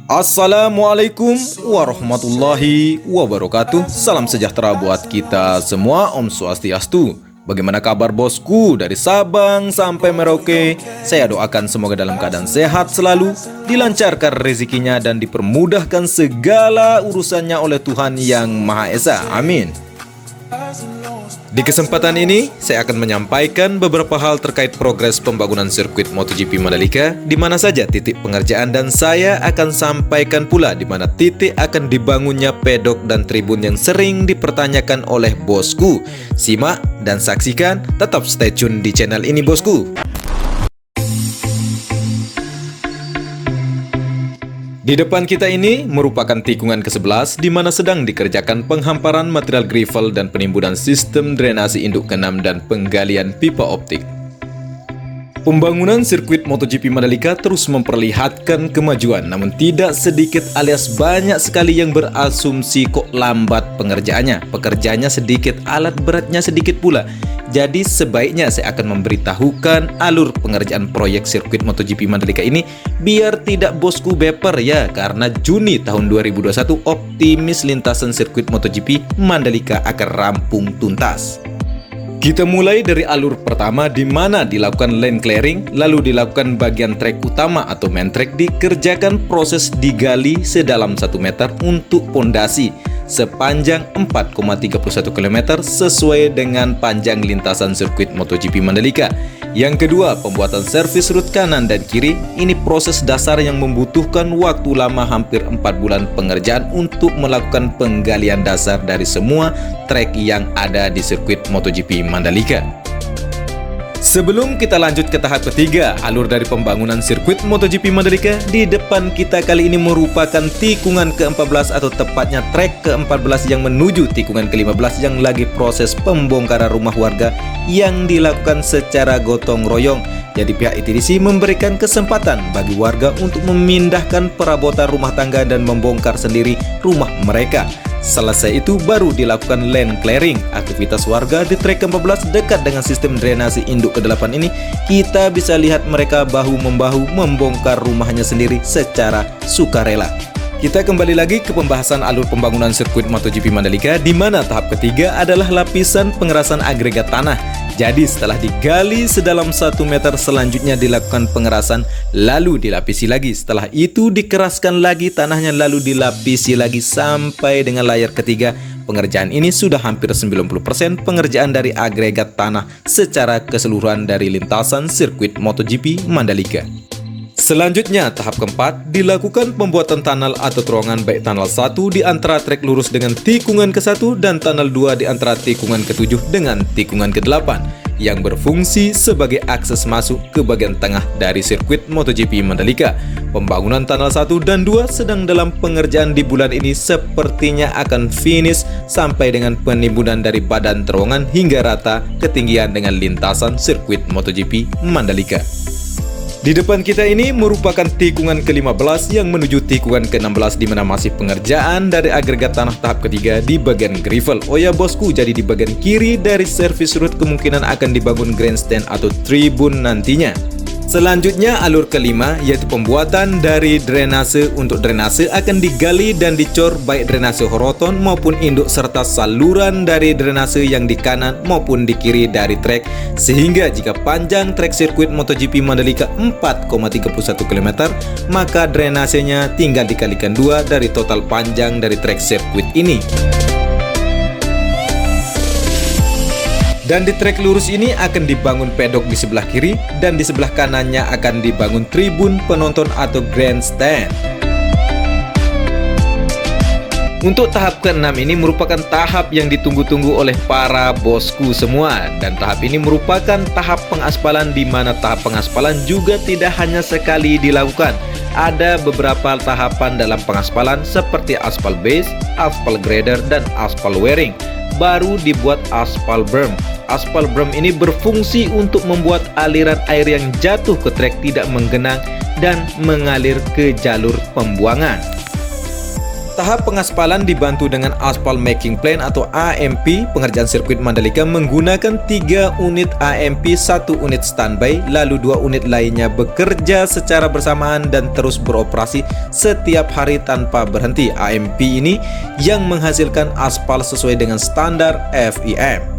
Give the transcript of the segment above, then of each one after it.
Assalamualaikum warahmatullahi wabarakatuh. Salam sejahtera buat kita semua. Om Swastiastu. Bagaimana kabar bosku dari Sabang sampai Merauke? Saya doakan semoga dalam keadaan sehat selalu, dilancarkan rezekinya dan dipermudahkan segala urusannya oleh Tuhan Yang Maha Esa. Amin. Di kesempatan ini, saya akan menyampaikan beberapa hal terkait progres pembangunan sirkuit MotoGP Mandalika, di mana saja titik pengerjaan, dan saya akan sampaikan pula di mana titik akan dibangunnya pedok dan tribun yang sering dipertanyakan oleh bosku. Simak dan saksikan, tetap stay tune di channel ini bosku. Di depan kita ini merupakan tikungan ke-11 di mana sedang dikerjakan penghamparan material gravel dan penimbunan sistem drainase induk ke-6 dan penggalian pipa optik. Pembangunan sirkuit MotoGP Mandalika terus memperlihatkan kemajuan, namun tidak sedikit alias banyak sekali yang berasumsi kok lambat pengerjaannya. Pekerjaannya sedikit, alat beratnya sedikit pula. Jadi sebaiknya saya akan memberitahukan alur pengerjaan proyek sirkuit MotoGP Mandalika ini biar tidak bosku beper ya, karena Juni tahun 2021 optimis lintasan sirkuit MotoGP Mandalika akan rampung tuntas. Kita mulai dari alur pertama di mana dilakukan lane clearing, lalu dilakukan bagian trek utama atau main track, dikerjakan proses digali sedalam 1 meter untuk pondasi sepanjang 4,31 km sesuai dengan panjang lintasan sirkuit MotoGP Mandalika. Yang kedua, pembuatan servis rut kanan dan kiri. Ini proses dasar yang membutuhkan waktu lama hampir 4 bulan pengerjaan untuk melakukan penggalian dasar dari semua trek yang ada di sirkuit MotoGP Mandalika. Sebelum kita lanjut ke tahap ketiga, alur dari pembangunan sirkuit MotoGP Mandalika, di depan kita kali ini merupakan tikungan ke-14 atau tepatnya trek ke-14 yang menuju tikungan ke-15 yang lagi proses pembongkaran rumah warga yang dilakukan secara gotong royong. Jadi pihak ITDC memberikan kesempatan bagi warga untuk memindahkan perabotan rumah tangga dan membongkar sendiri rumah mereka. Selesai itu baru dilakukan lane clearing. Aktivitas warga di trek ke-14 dekat dengan sistem drainase induk ke-8 ini, kita bisa lihat mereka bahu-membahu membongkar rumahnya sendiri secara sukarela. Kita kembali lagi ke pembahasan alur pembangunan sirkuit MotoGP Mandalika, di mana tahap ketiga adalah lapisan pengerasan agregat tanah. Jadi setelah digali sedalam 1 meter, selanjutnya dilakukan pengerasan, lalu dilapisi lagi. Setelah itu dikeraskan lagi tanahnya, lalu dilapisi lagi sampai dengan layar ketiga. Pengerjaan ini sudah hampir 90% pengerjaan dari agregat tanah secara keseluruhan dari lintasan sirkuit MotoGP Mandalika. Selanjutnya, tahap keempat, dilakukan pembuatan tunnel atau terowongan baik tunnel 1 di antara trek lurus dengan tikungan ke-1 dan tunnel 2 di antara tikungan ke-7 dengan tikungan ke-8 yang berfungsi sebagai akses masuk ke bagian tengah dari sirkuit MotoGP Mandalika. Pembangunan tunnel 1 dan 2 sedang dalam pengerjaan di bulan ini, sepertinya akan finish sampai dengan penimbunan dari badan terowongan hingga rata ketinggian dengan lintasan sirkuit MotoGP Mandalika. Di depan kita ini merupakan tikungan ke-15 yang menuju tikungan ke-16 di mana masih pengerjaan dari agregat tanah tahap ketiga di bagian gravel. Oh ya bosku, jadi di bagian kiri dari servis road kemungkinan akan dibangun grandstand atau tribun nantinya. Selanjutnya alur kelima yaitu pembuatan dari drainase. Untuk drainase akan digali dan dicor baik drainase horizontal maupun induk serta saluran dari drainase yang di kanan maupun di kiri dari trek, sehingga jika panjang trek sirkuit MotoGP Mandalika 4,31 km, maka drainasenya tinggal dikalikan 2 dari total panjang dari trek sirkuit ini. Dan di trek lurus ini akan dibangun pedok di sebelah kiri, dan di sebelah kanannya akan dibangun tribun penonton atau grandstand. Untuk tahap ke-6 ini merupakan tahap yang ditunggu-tunggu oleh para bosku semua, dan tahap ini merupakan tahap pengaspalan, di mana tahap pengaspalan juga tidak hanya sekali dilakukan. Ada beberapa tahapan dalam pengaspalan seperti aspal base, aspal grader, dan aspal wearing. Baru dibuat aspal berm. Aspal berm ini berfungsi untuk membuat aliran air yang jatuh ke trek tidak menggenang dan mengalir ke jalur pembuangan. Tahap pengaspalan dibantu dengan Asphalt Making Plan atau AMP. Pengerjaan sirkuit Mandalika menggunakan 3 unit AMP, 1 unit standby, lalu 2 unit lainnya bekerja secara bersamaan dan terus beroperasi setiap hari tanpa berhenti. AMP ini yang menghasilkan aspal sesuai dengan standar FIM.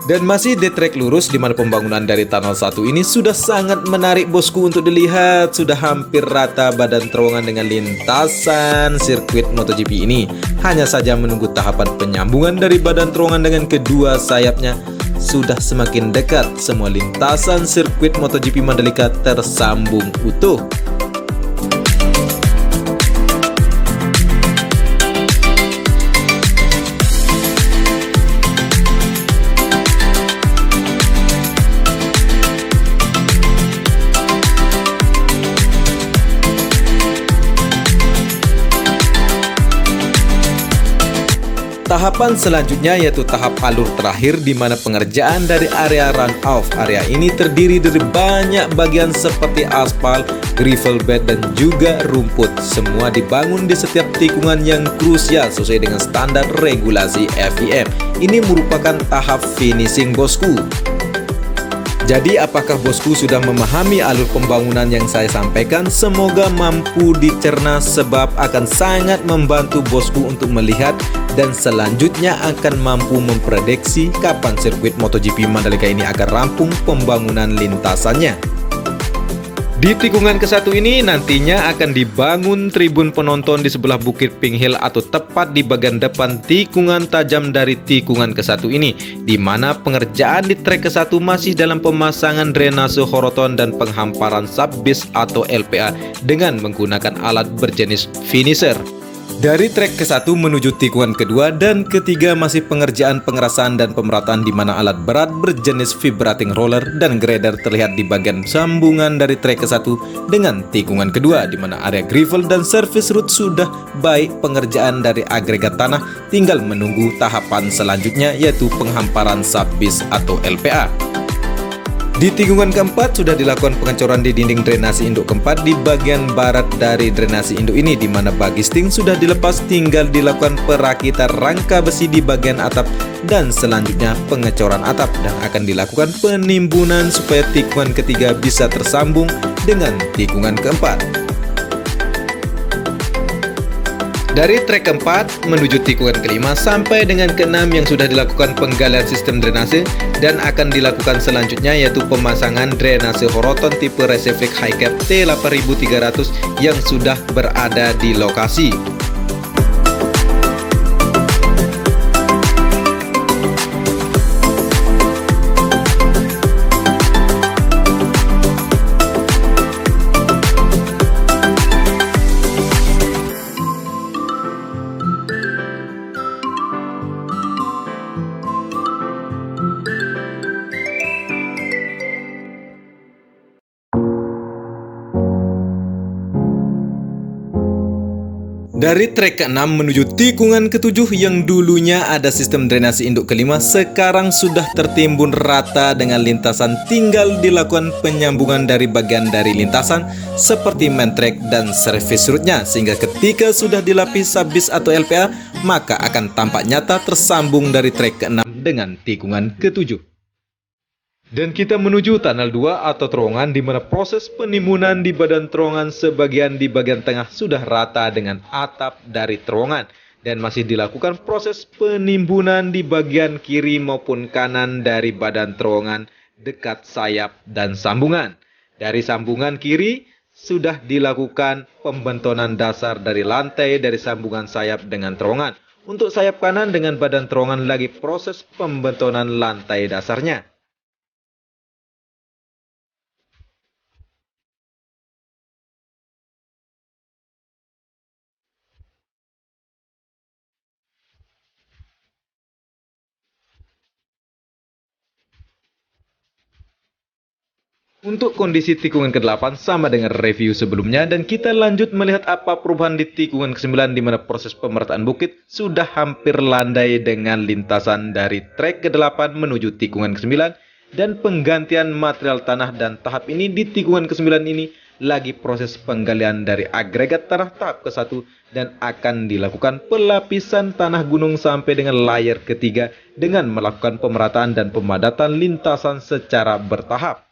Dan masih di trek lurus di mana pembangunan dari tunnel 1 ini sudah sangat menarik bosku untuk dilihat. Sudah hampir rata badan terowongan dengan lintasan sirkuit MotoGP ini. Hanya saja menunggu tahapan penyambungan dari badan terowongan dengan kedua sayapnya. Sudah semakin dekat, semua lintasan sirkuit MotoGP Mandalika tersambung utuh. Tahapan selanjutnya yaitu tahap alur terakhir di mana pengerjaan dari area runoff. Area ini terdiri dari banyak bagian seperti aspal, gravel bed, dan juga rumput. Semua dibangun di setiap tikungan yang krusial sesuai dengan standar regulasi FIM. Ini merupakan tahap finishing bosku. Jadi apakah bosku sudah memahami alur pembangunan yang saya sampaikan? Semoga mampu dicerna sebab akan sangat membantu bosku untuk melihat dan selanjutnya akan mampu memprediksi kapan sirkuit MotoGP Mandalika ini akan rampung pembangunan lintasannya. Di tikungan ke-1 ini nantinya akan dibangun tribun penonton di sebelah Bukit Pink Hill atau tepat di bagian depan tikungan tajam dari tikungan ke-1 ini, di mana pengerjaan di trek ke-1 masih dalam pemasangan drainase horoton dan penghamparan subbase atau LPA dengan menggunakan alat berjenis finisher. Dari trek ke-1 menuju tikungan kedua dan ketiga masih pengerjaan pengerasan dan pemerataan di mana alat berat berjenis vibrating roller dan grader terlihat di bagian sambungan dari trek ke-1 dengan tikungan kedua di mana area gravel dan service road sudah baik. Pengerjaan dari agregat tanah tinggal menunggu tahapan selanjutnya yaitu penghamparan subbase atau LPA. Di tikungan keempat sudah dilakukan pengecoran di dinding drainase induk keempat di bagian barat dari drainase induk ini, di mana bagisting sudah dilepas, tinggal dilakukan perakitan rangka besi di bagian atap dan selanjutnya pengecoran atap, dan akan dilakukan penimbunan supaya tikungan ketiga bisa tersambung dengan tikungan keempat. Dari trek keempat menuju tikungan kelima sampai dengan keenam yang sudah dilakukan penggalian sistem drainase dan akan dilakukan selanjutnya yaitu pemasangan drainase horoton tipe Resiflex High Cap T8300 yang sudah berada di lokasi. Dari trek ke-6 menuju tikungan ke-7 yang dulunya ada sistem drainase induk kelima sekarang sudah tertimbun rata dengan lintasan, tinggal dilakukan penyambungan dari bagian dari lintasan seperti main track dan service route-nya, sehingga ketika sudah dilapis subbase atau LPA maka akan tampak nyata tersambung dari trek ke-6 dengan tikungan ke-7. Dan kita menuju tunnel 2 atau terowongan di mana proses penimbunan di badan terowongan sebagian di bagian tengah sudah rata dengan atap dari terowongan dan masih dilakukan proses penimbunan di bagian kiri maupun kanan dari badan terowongan dekat sayap dan sambungan. Dari sambungan kiri sudah dilakukan pembentonan dasar dari lantai dari sambungan sayap dengan terowongan. Untuk sayap kanan dengan badan terowongan lagi proses pembentonan lantai dasarnya. Untuk kondisi tikungan ke-8 sama dengan review sebelumnya, dan kita lanjut melihat apa perubahan di tikungan ke-9 di mana proses pemerataan bukit sudah hampir landai dengan lintasan dari trek ke-8 menuju tikungan ke-9 dan penggantian material tanah. Dan tahap ini di tikungan ke-9 ini lagi proses penggalian dari agregat tanah tahap ke-1 dan akan dilakukan pelapisan tanah gunung sampai dengan layer ketiga dengan melakukan pemerataan dan pemadatan lintasan secara bertahap.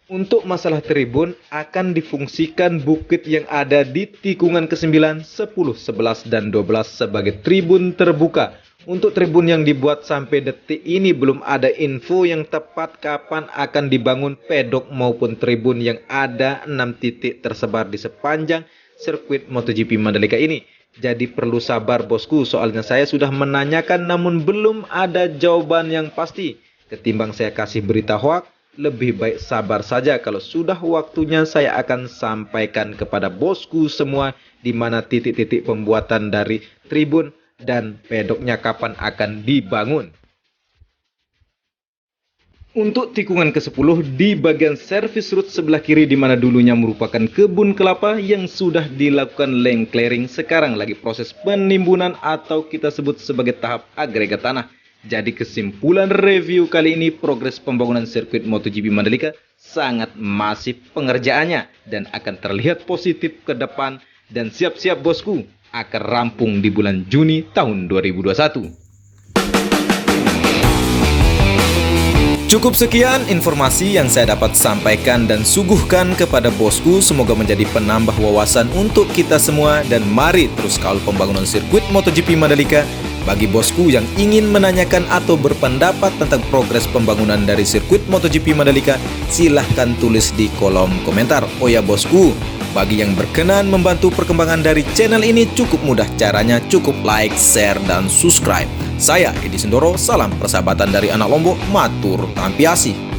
Untuk masalah tribun, akan difungsikan bukit yang ada di tikungan ke-9, 10, 11, dan 12 sebagai tribun terbuka. Untuk tribun yang dibuat sampai detik ini belum ada info yang tepat kapan akan dibangun pedok maupun tribun yang ada 6 titik tersebar di sepanjang sirkuit MotoGP Mandalika ini. Jadi perlu sabar bosku, soalnya saya sudah menanyakan namun belum ada jawaban yang pasti. Ketimbang saya kasih berita hoak, lebih baik sabar saja. Kalau sudah waktunya saya akan sampaikan kepada bosku semua di mana titik-titik pembuatan dari tribun dan pedoknya kapan akan dibangun. Untuk tikungan ke-10 di bagian service road sebelah kiri di mana dulunya merupakan kebun kelapa yang sudah dilakukan land clearing, sekarang lagi proses penimbunan atau kita sebut sebagai tahap agregat tanah. Jadi kesimpulan review kali ini, progres pembangunan sirkuit MotoGP Mandalika sangat masif pengerjaannya dan akan terlihat positif ke depan, dan siap-siap bosku akan rampung di bulan Juni tahun 2021. Cukup sekian informasi yang saya dapat sampaikan dan suguhkan kepada bosku, semoga menjadi penambah wawasan untuk kita semua, dan mari terus kawal pembangunan sirkuit MotoGP Mandalika. Bagi bosku yang ingin menanyakan atau berpendapat tentang progres pembangunan dari sirkuit MotoGP Mandalika, silahkan tulis di kolom komentar. Oh ya bosku, bagi yang berkenan membantu perkembangan dari channel ini cukup mudah caranya, cukup like, share, dan subscribe. Saya Edi Sindoro, salam persahabatan dari anak Lombok, matur tampiasi.